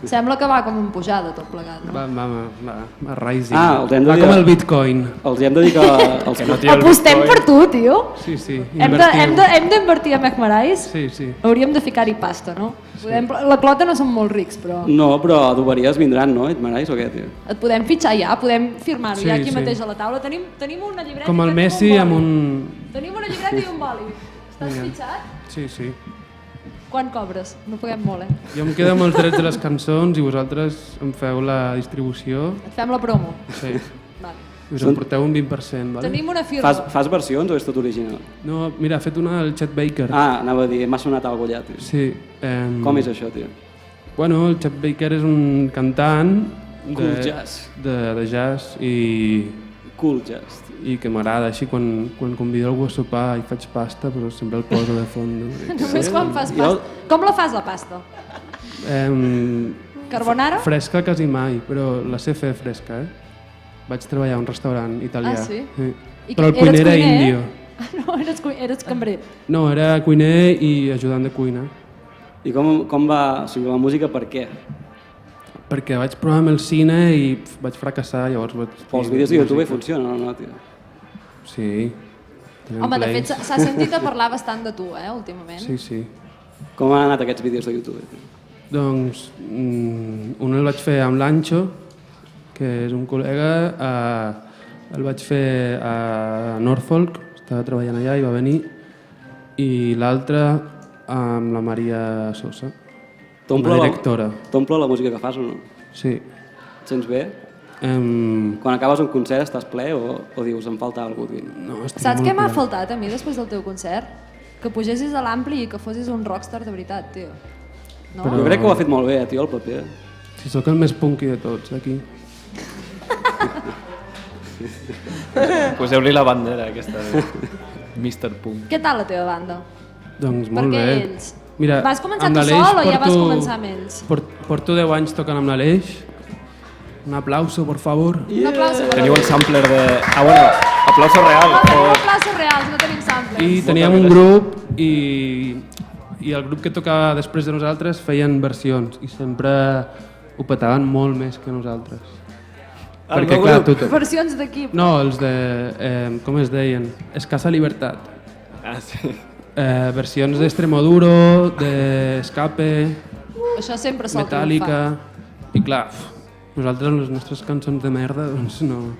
sembla que va com en pujada tot plegat, no? va rising. Els hem de Va dir... com el Bitcoin. Els hem de dir que... Els Que no té el Apostem Bitcoin. per tu, tio. Sí, Hem d'invertir a Marais? Sí. Hauríem de ficar-hi pasta, no? La Clota no som molt rics, però No, però adoberies vindran, no? Ed Marais o què, tio? et podem fitxar ja, podem firmar-ho Sí, ja aquí sí. mateix a la taula. Tenim una llibreta Com i el tenim Messi un amb boli. un... Tenim una llibreta i un boli. Estàs fitxat? Sí. Quan cobres? No paguem molt, eh? Jo em quedo amb els drets de les cançons i vosaltres em feu la distribució. Et fem la promo. Sí. Vale. I us en porteu un 20%, vale? Tenim una firma. Fas versions o és tot original? No, mira, ha fet una del Chet Baker. Anava a dir, m'ha sonat algo allà, tio. Sí. Com és això, tio? Bueno, el Chet Baker és un cantant Cool jazz. de jazz i Cool jazz, tio. que m'agrada així quan convido algú a sopar i faig pasta, però sempre el poso de fons. Només quan fas pasta. Com la fas, la pasta? Carbonara? Fresca quasi mai, però la sé fer fresca, Vaig treballar a un restaurant italià. Ah, sí? I Però el eres cuiner era cuiner? índio. Ah, no, eres cambrer. No, era cuiner i ajudant de cuina. I com va... O sigui, la música per què? Perquè vaig provar amb el cine i vaig fracassar, llavors vaig... Però els vídeos de YouTube funcionen o no, tio? Sí. Tenen Home, de plays. fet, s'ha sentit a parlar bastant de tu, últimament. Sí. Com han anat aquests vídeos de YouTube? Doncs un el vaig fer amb l'Ancho, que és un col·lega, el vaig fer a Norfolk, estava treballant allà i va venir, i l'altre amb la Maria Sosa, una directora. T'omple la música que fas o no? Sí. Et sents bé? Quan acabes un concert estàs ple o dius em falta alguna cosa? No, Saps què m'ha faltat a mi després del teu concert? Que pugessis a l'ampli i que fossis un rockstar de veritat, tio. No? Jo crec que ho ha fet molt bé, tio, el paper. Si sóc el més punky de tots, aquí. Poseu-li la bandera aquesta de Mr. Punk. Què tal la teva banda? Doncs molt Perquè bé. ells... Mira, Vas començar amb tu l'Aleix sol o ja vas començar amb ells? Porto 10 anys tocant amb l'Aleix Un aplauso, por favor. Un aplauso. Teniu el sampler de... Ah, bueno, aplauso real. No, aplausos reals, no tenim samplers. I teníem un grup i el grup que tocava després de nosaltres feien versions i sempre ho petaven molt més que nosaltres. Perquè, clar, Versions d'equip. No, els de... com es deien? Escassa Libertat. Ah, sí. Versions d'Extremoduro, d'Escape, Això sempre sol Metallica... I clar, nosaltres les nostres cançons de merda, doncs no...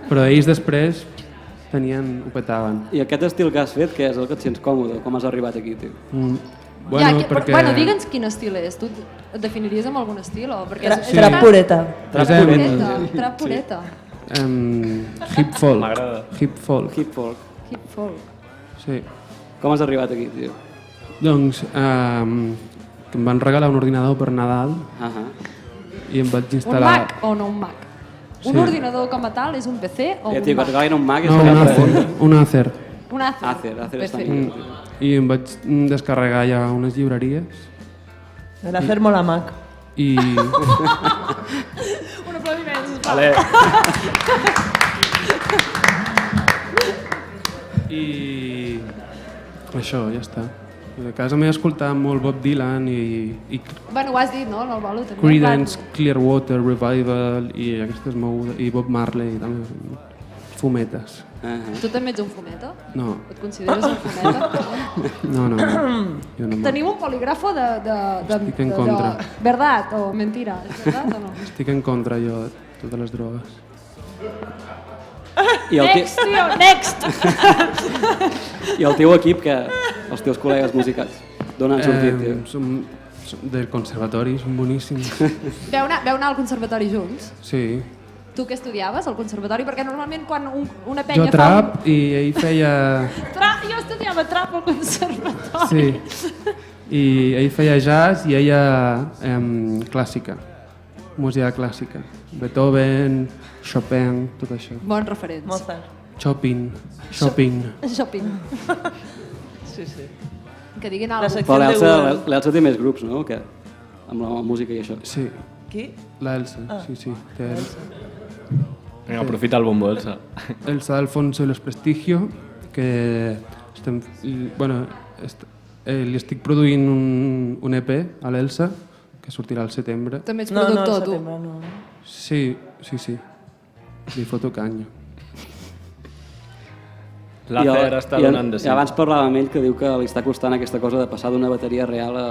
Però ells després ho petaven. I aquest estil que has fet, què és el que et sents còmode? Com has arribat aquí, tio? Bueno, digue'ns quin estil és. Tu et definiries amb algun estil? O? Trap pureta. Trap pureta. Hip folk. M'agrada. Hip folk. Hip folk. Hip folk. Sí. Com has arribat aquí, tio? Doncs que em van regalar un ordinador per Nadal i em vaig Un instal·lar... Mac o no un Mac? Un ordinador com a tal és un PC o un Tio, que et Mac? regalin un Mac és No, un Acer. Un Acer. Acer està Perfecte. bé. I em vaig descarregar ja unes llibreries El hacer mola Mac. i... Un aplaudiment, sisplau. Vale. I... Això, ja està. A casa m'he escoltat molt Bob Dylan i Bueno, ho has dit, no? No el bolo, també. Creedence, Clearwater Revival i aquestes mogudes, i Bob Marley, també. Fumetes. Tu també ets un fumeta? No, Et consideres un fumeta? no. Jo no Tenim un polígrafo de Estic en contra. Verdad o mentira, és verdad o no? estic en contra jo de totes les drogues. I el, Next, tio, next! I el teu equip, que els teus col·legues musicals, d'on han sortit, tio? Som del conservatori, són boníssims. Veu anar al conservatori junts? Sí. Tu què estudiaves al conservatori? Perquè normalment quan una Jo penya trap i ell feia... Jo estudiava trap al conservatori. Sí. I ell feia jazz i ella clàssica. Música clàssica. Beethoven, Chopin, tot això. Bons referents. Mozart. Shopping. Shopping. Sí, sí. Que diguin La alguna secció Però de Google. l'Elsa té més grups, no? Que, amb la música i això. Sí, Qui? la Elsa, sí. Té Vinga, aprofita el bombo, Elsa. Elsa Alfonso i los Prestigio, que estem... Bueno, li estic produint un EP a l'Elsa, que sortirà al setembre. També ets No, productor, al tu. setembre no. Sí. Li foto canya. L'Acer està donant de I sí. abans parlava amb ell que diu que li està costant aquesta cosa de passar d'una bateria real a...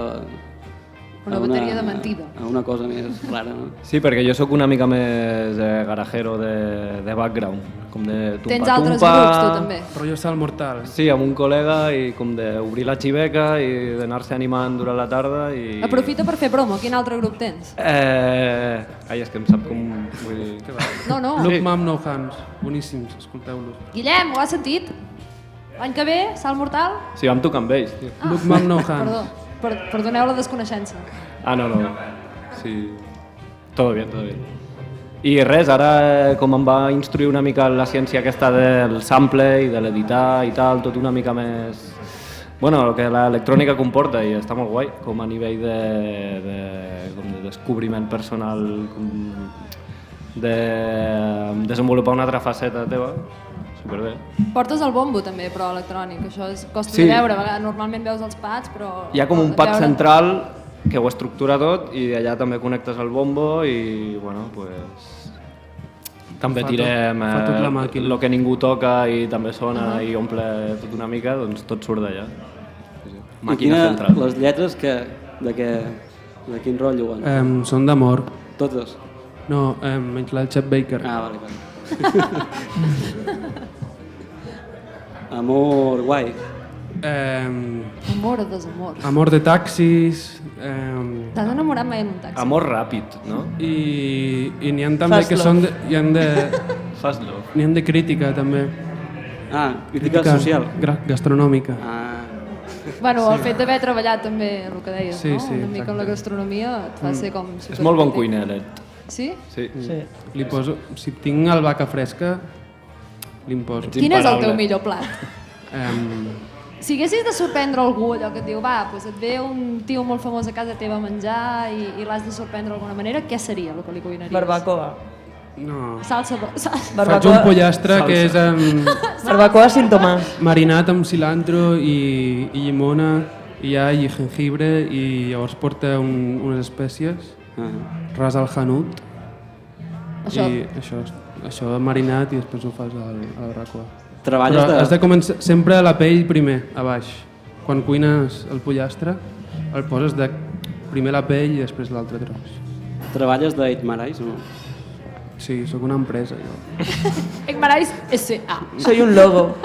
Una bateria de mentida. A una cosa més clara, no? Sí, perquè jo sóc una mica més garajero de background. Com de tumpa-tumpa. Tens altres grups, tu, també. Rotllo Salt Mortal. Sí, amb un col·lega i com d'obrir la xiveca i d'anar-se animant durant la tarda i... Aprofita per fer promo. Quin altre grup tens? Ai, és que em sap com... Vull dir... No. Look Mom No Hands, boníssims, escolteu-los. Guillem, ho has sentit? L'any que ve, Salt Mortal? Sí, vam tocar amb ells, tio. Look Mom No Hands. Perdó, perdoneu la desconeixença. Ah, no. Sí. Todo bien. I res, ara com em va instruir una mica la ciència aquesta del sample i de l'editar i tal, tot una mica més... Bueno, el que l'electrònica comporta i està molt guai, com a nivell com de descobriment personal, de desenvolupar una altra faceta teva, superbé. Portes el bombo també, però electrònic, això costa Sí. de veure, normalment veus els pads, però... Hi ha com un pad central que ho estructura tot i allà també connectes el bombo i bueno, pues també tirem fa tot la màquina. el que ningú toca i també sona i omple tot una mica, doncs tot surt d'allà. Màquina central. Les lletres de quin rotllo van? Són d'amor. Totes? No, menys la del Chet Baker. Ah, vale. Amor guai. Amor o desamor. Amor de taxis... T'has enamorat mai en un taxi? Amor ràpid, no? I n'hi ha també Fast que love. són Fast love. n'hi ha de crítica també. Ah, crítica social. Gastronòmica. Ah, Bueno, el fet d'haver treballat també, el que deies, Sí, no? sí, Una mica amb la gastronomia et fa ser com... És molt bon cuiner, l'Ed. Sí? Sí. Sí. Li poso, si tinc albahaca fresca, li poso. Quin és el teu millor plat? Si haguessis de sorprendre algú, allò que et diu, va, doncs et ve un tio molt famós a casa teva a menjar i l'has de sorprendre d'alguna manera, què seria el que li cuinaries? Barbacoa. No. Salsa... Faig un pollastre que és Barbacoa sin tomàs. marinat amb cilantro i llimona i all i jengibre i llavors porta unes espècies, ras al hanut i això marinat i després ho fas a la barbacoa. Treballes Però has de començar sempre la pell primer, a baix. Quan cuines el pollastre el poses primer la pell i després l'altre tros. Treballes d'Eit Marais o no? Sí, sóc una empresa, jo. Egmarais S.A. Soy un logo.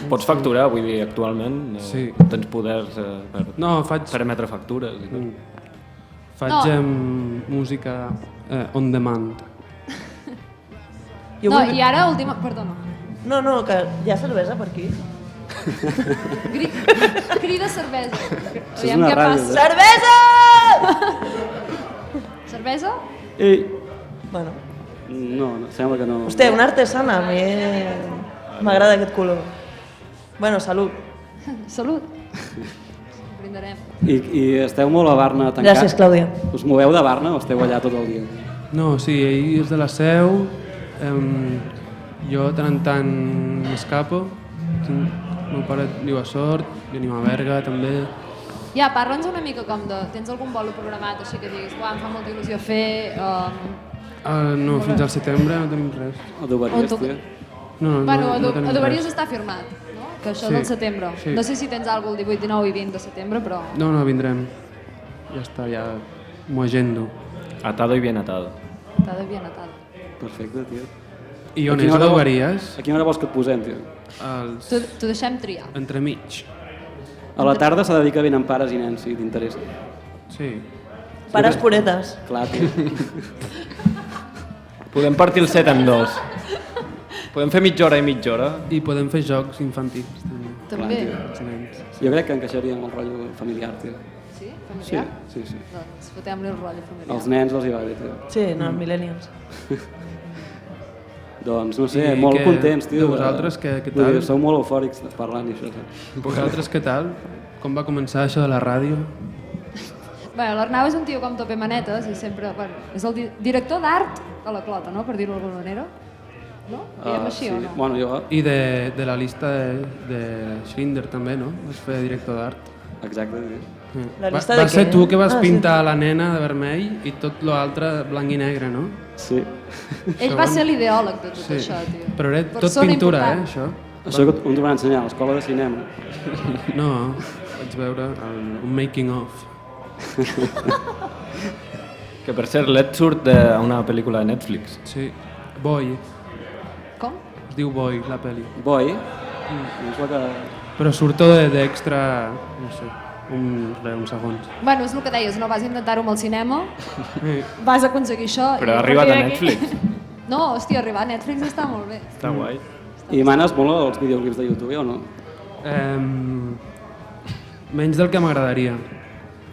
Pots facturar, vull dir, actualment? Sí. Tens poders per emetre factures i tot. Faig música on demand. No, i ara, última... Perdona. No, que hi ha cervesa per aquí. Crida cervesa. Això és una ràdio. Cervesa! Cervesa? Bueno. No, sembla que no. Hòstia, una artesana, a mi m'agrada aquest color. Bueno, salut. Salut. Brindarem. I esteu molt a Barna tancat? Gràcies, Clàudia. Us moveu de Barna o esteu allà tot el dia? No, sí, ell és de la Seu, jo de tant en tant m'escapo, el meu pare viu a Sort, jo anem a Berga també. Ja, parla'ns una mica com de... Tens algun bolo programat així que diguis, uah, em fa molta il·lusió fer... No, fins al setembre no tenim res. A Doveries, tia? No, Bueno, no tenim a Doveries res. està firmat, no? Que això Sí, és al setembre. sí. No sé si tens alguna cosa el 18, 19 i 20 de setembre, però... No, vindrem. Ja està, ja m'ho agendo. Atado i bien atado. T'ha de bien atada. Perfecte, tio. I on és a Doveries? A quina hora vols que et posem, tio? T'ho deixem triar. Entremig. A la tarda s'ha de dir que venen pares i nens, si t'interessa. Sí. Pares puretes. Clar, tio. Podem partir el set en dos. Podem fer mitja hora i mitja hora. I podem fer jocs infantils també. També? Els nens. Jo crec que encaixaria amb el rotllo familiar, tio. Sí? Familiar? Sí. Doncs fotem-li el rotllo familiar. Els nens els hi va bé, tio. Sí, no, millennials. Doncs no sé, I molt què- contents, tio. de vosaltres, què Vull tal? dir, sou molt eufòrics parlant i això. Saps? Vosaltres què tal? Com va començar això de la ràdio? Bé, l'Arnau és un tio com tope manetes i sempre... Bueno, és el director d'art de la Clota, no? Per dir-ho d'alguna manera. No? Diem així sí. o no? Bueno, jo... I de la llista de Schindler també, no? Vas fer director d'art. Exacte, tio. La Va llista de ser què? tu que vas Ah, sí. pintar la nena de vermell i tot l'altre blanc i negre, no? Sí. Ell va ser l'ideòleg de tot Sí. això, tio. Però era tot Persona pintura, important. això? Això que ens ho van ensenyar a l'escola de cinema. No, vaig veure un making of. Que per cert, l'Ed surt d'una pel·lícula de Netflix. Sí, Boy. Com? Es diu Boy, la pel·li. Boy? És la que... Però surto d'extra, no sé, uns segons. Bueno, és el que deies, no vas intentar-ho amb el cinema, Sí. vas aconseguir això... Però i ha arribat a partir d'aquí- Netflix. No, hòstia, arribar a Netflix està molt bé. Està guai. I manes molt els videoclips de YouTube, o no? Menys del que m'agradaria.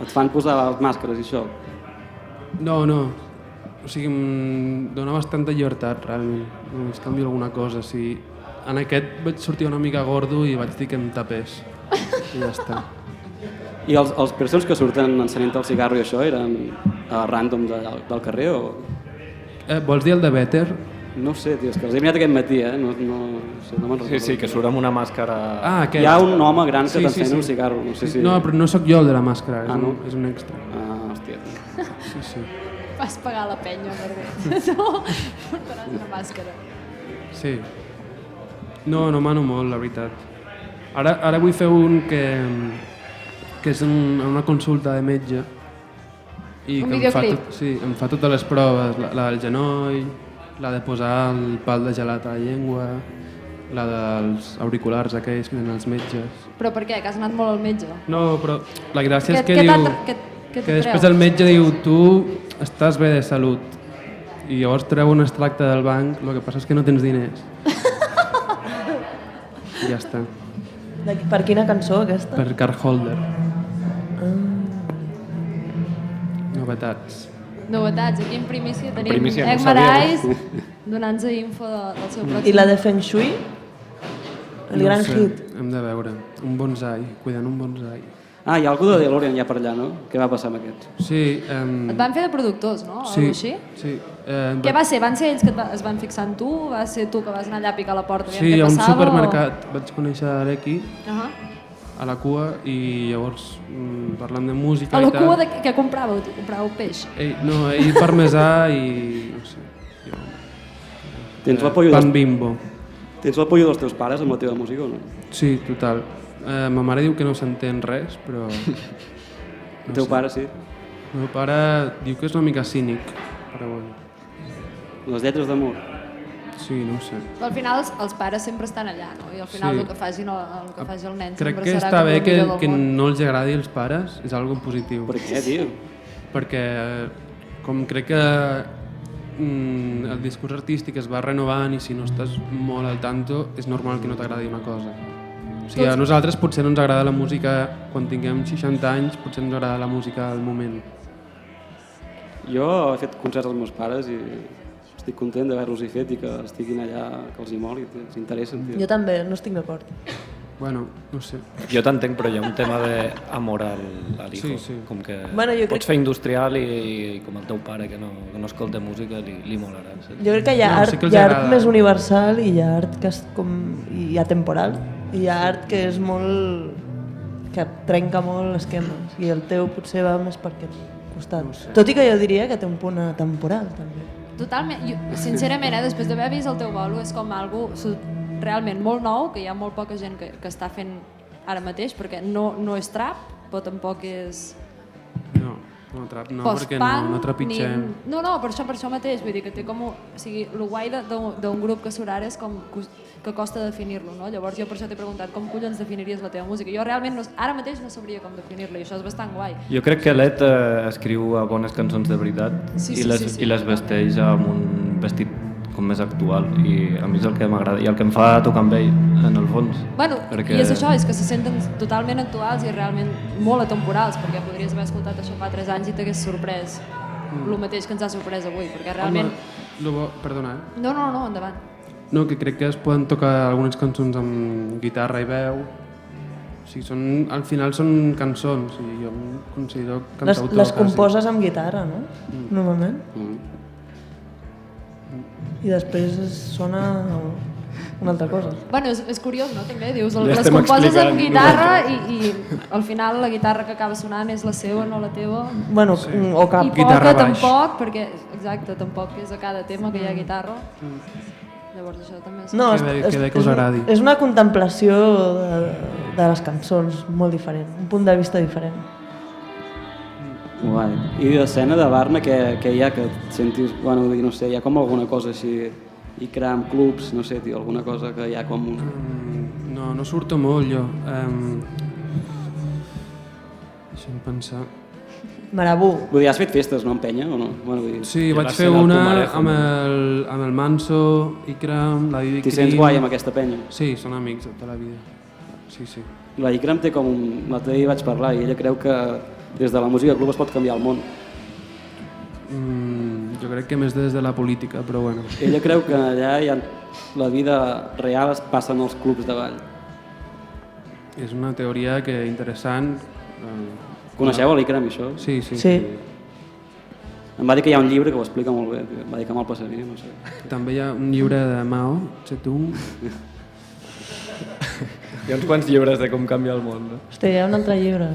Et fan posar les màscares i això? No. O sigui, em dona bastanta llibertat, realment. Només canvio alguna cosa. Si en aquest vaig sortir una mica gordo i vaig dir que em tapés. I ja està. I els persones que surten encenent el cigarro i això eren random del carrer o...? Vols dir el de Better? No ho sé, tio, és que els he mirat aquest matí, no sé, no me'n recordo. Sí, que surt amb una màscara... Ah, aquest. Hi ha un home gran que Sí, t'encén sí. un cigarro, no sé si... No, però no sóc jo el de la màscara, no? és un extra. Ah, hòstia. Sí. Vas pagar la penya, per no, portaràs una màscara. Sí. No mano molt, la veritat. Ara vull fer un que és una consulta de metge i Un que videoclip. em fa totes les proves, la del genoll, la de posar el pal de gelat a la llengua, la dels auriculars aquells que tenen els metges. Però per què? Que has anat molt al metge? No, però la gràcia és que Què diu... què Que després el metge diu, tu estàs bé de salut. I llavors treu un extracte del banc, el que passa és que no tens diners. I ja està. Per quina cançó, aquesta? Per Card Holder. Novetats. Novetats, aquí en primícia tenim primícia no Egmarais donant-nos info del seu pròxim. I la de Feng Shui? El gran sé. hit. hem de veure. Un bonsai, cuidant un bonsai. Ah, hi ha algú de DeLorean ja per allà, no? Què va passar amb aquests? Sí. Et van fer de productors, no? Sí, Algo així? sí. Què va ser? Van ser ells que es van fixar en tu? Va ser tu que vas anar allà a picar a la porta? Sí, què a un passava, supermercat vaig conèixer l'Eki Uh-huh. a la cua i llavors parlant de música A i la tal... cua de què compràveu? Compràveu peix? Ell parmesà i... no sé... Tens l'apollo pan Bimbo. Tens l'apollo dels teus pares amb la teva música o no? Sí, total. Ma mare diu que no s'entén res, però... El teu pare sí? El meu pare diu que és una mica cínic, però bueno. Les lletres d'amor? Sí, no ho sé. Però al final els pares sempre estan allà, no? I al final el que faci el nen Crec sempre que serà està com bé el que millor del món. no els agradi als pares, és algo positiu. Per què, tio? Perquè com crec que el discurs artístic es va renovant i si no estàs molt al tanto és normal que no t'agradi una cosa. O sigui, a nosaltres potser no ens agrada la música quan tinguem 60 anys, potser ens agrada la música al moment. Jo he fet concerts als meus pares i estic content d'haver-los-hi fet i que estiguin allà, que els hi moli, els interessen. Jo també, no estic d'acord. Bueno, no sé. Jo t'entenc, però hi ha un tema d'amor a l'hijo. Sí, sí. Com que Bueno, jo pots fer industrial i com el teu pare que no escolta música li molarà. Sí? Jo crec que hi ha, No, art, sí que els hi ha art agrada. més universal i hi ha art que és com... i hi ha temporal. I hi ha art que és molt... que trenca molt esquemes i el teu potser va més per aquest costat. No sé. Tot i que jo diria que té un punt temporal també. Totalment. Jo, sincerament, després d'haver vist el teu bolo, és com algo realment molt nou, que hi ha molt poca gent que està fent ara mateix, perquè no és trap, però tampoc és No, trap no, perquè post-punk, no trepitgem. No, per això mateix, vull dir que té com... O sigui, el guai d'un grup que surt ara és com que costa definir-lo, no? Llavors jo per això t'he preguntat com collons definiries la teva música. Jo realment ara mateix no sabria com definir-la i això és bastant guai. Jo crec que l'Ed escriu bones cançons de veritat i les vesteix amb un vestit com més actual i a mi és el que m'agrada i el que em fa tocar amb ell en el fons. Bueno, i és això, és que se senten totalment actuals i realment molt atemporals, perquè podries haver escoltat això fa 3 anys i t'hagués sorprès el mateix que ens ha sorprès avui, perquè realment... Perdona, No, endavant. No, que crec que es poden tocar algunes cançons amb guitarra i veu. O sigui, al final són cançons i jo em considero cantautor. Les composes amb guitarra, no? Normalment. I després sona una altra cosa. Bueno, és curiós, no? També dius, les composes amb guitarra i al final la guitarra que acaba sonant és la seva, no la teva. Bueno, o cap. I poca tampoc, perquè, exacte, tampoc és a cada tema que hi ha guitarra. Llavors això també és... No, que us agradi. És una contemplació de les cançons molt diferent, un punt de vista diferent. Guai. I d'escena de Barna que hi ha que et sentis, bueno, no sé, hi ha com alguna cosa així i crear amb clubs, no sé, tio, alguna cosa que hi ha com... No surto molt jo. Deixa'm pensar. Marabú. Vull dir, has fet festes, no, en penya, o no? Bueno, vull dir... Sí, vaig fer una amb el Manso, Ikram, la Bibi Krim... T'hi sents guai amb aquesta penya? Sí, són amics de tota la vida. Sí. La Ikram té com un... L'altre dia vaig parlar i ella creu que des de la música club es pot canviar el món. Jo crec que més des de la política, però bueno. Ella creu que allà la vida real es passa en els clubs de ball. És una teoria que interessant. Coneixeu l'Ikram, això? Sí. Em va dir que hi ha un llibre que ho explica molt bé. Em va dir que me'l passaria, no sé. També hi ha un llibre de Mao Zedong. Hi ha uns quants llibres de com canviar el món, no? Hòstia, hi ha un altre llibre.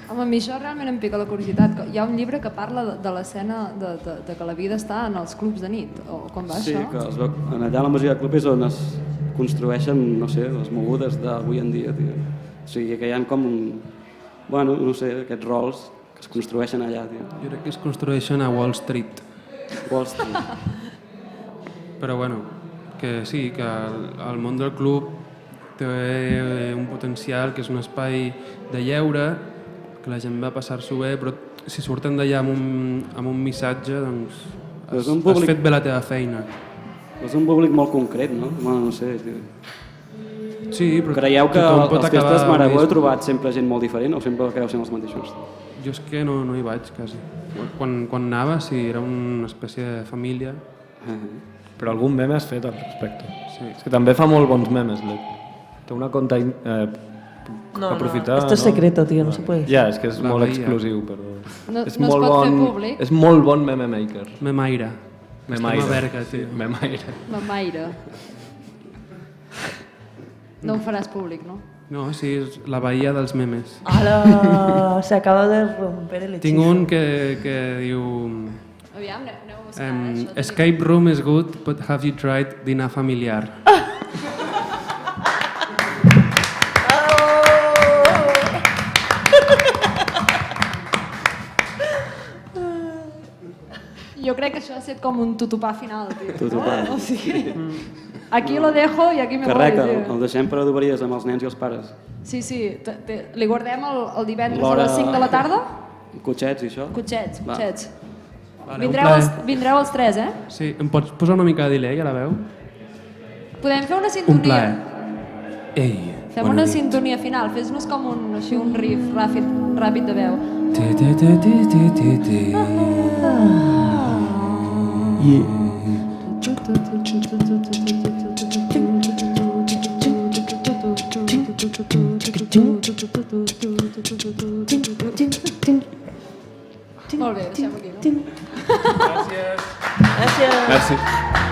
Home, a mi això realment em pica la curiositat. Hi ha un llibre que parla de l'escena de que la vida està en els clubs de nit, o com va sí, això? Sí, que es veu, allà la música club és on es construeixen, no sé, les mogudes d'avui en dia, tio. O sigui, que hi ha com bueno, no sé, aquests rols que es construeixen allà, tio. Jo crec que es construeixen a Wall Street. Wall Street. Però bueno, que sí, que el món del club té un potencial que és un espai de lleure, que la gent va passar-s'ho bé, però si surten d'allà amb un missatge, doncs has fet bé la teva feina. És un públic molt concret, no? Bueno, no sé, tio. Sí, però creieu que als festes Marabú heu trobat sempre gent molt diferent o sempre acabeu sent els mateixos? Jo és que no hi vaig, quasi. Quan anava, sí, era una espècie de família. Però algun meme has fet al respecte. Sí. És que també fa molt bons memes, Té una conta... aprofitar, esto es secreto, tío, no se puede decir. Ja, és que és La molt veia. exclusiu, però... No és es pot fer públic? És molt bon meme maker. Memaire. Memaire. Estem a Berga, tio. Memaire. Mamaire. No ho faràs públic, no? No, sí, és la bahia dels memes. Ala, se acaba de romper el hechizo. Tinc un que diu... Aviam, aneu a buscar això. Escape room is good, but have you tried dinar familiar? Jo crec que això ha estat com un tutupà final, tio. Tutupà. No? O sigui, aquí lo dejo i aquí me Que voy, res, que tio. el deixem per adoberies amb els nens i els pares. Sí, sí, li guardem el divendres a L'hora- les 5 de la tarda? Cotxets i això. Cotxets, Va. cotxets. Vale, un plaer. Vindreu els 3, eh? Sí, em pots posar una mica de delay a la veu? Podem fer una Un sintonia. plaer. Ei, Fem bona una nit. sintonia final, fes-nos com un riff ràpid de veu. Ti, ti, ti, ti, ti, ti, ti. Molt bé, deixem aquí, no? Gràcies. Merci.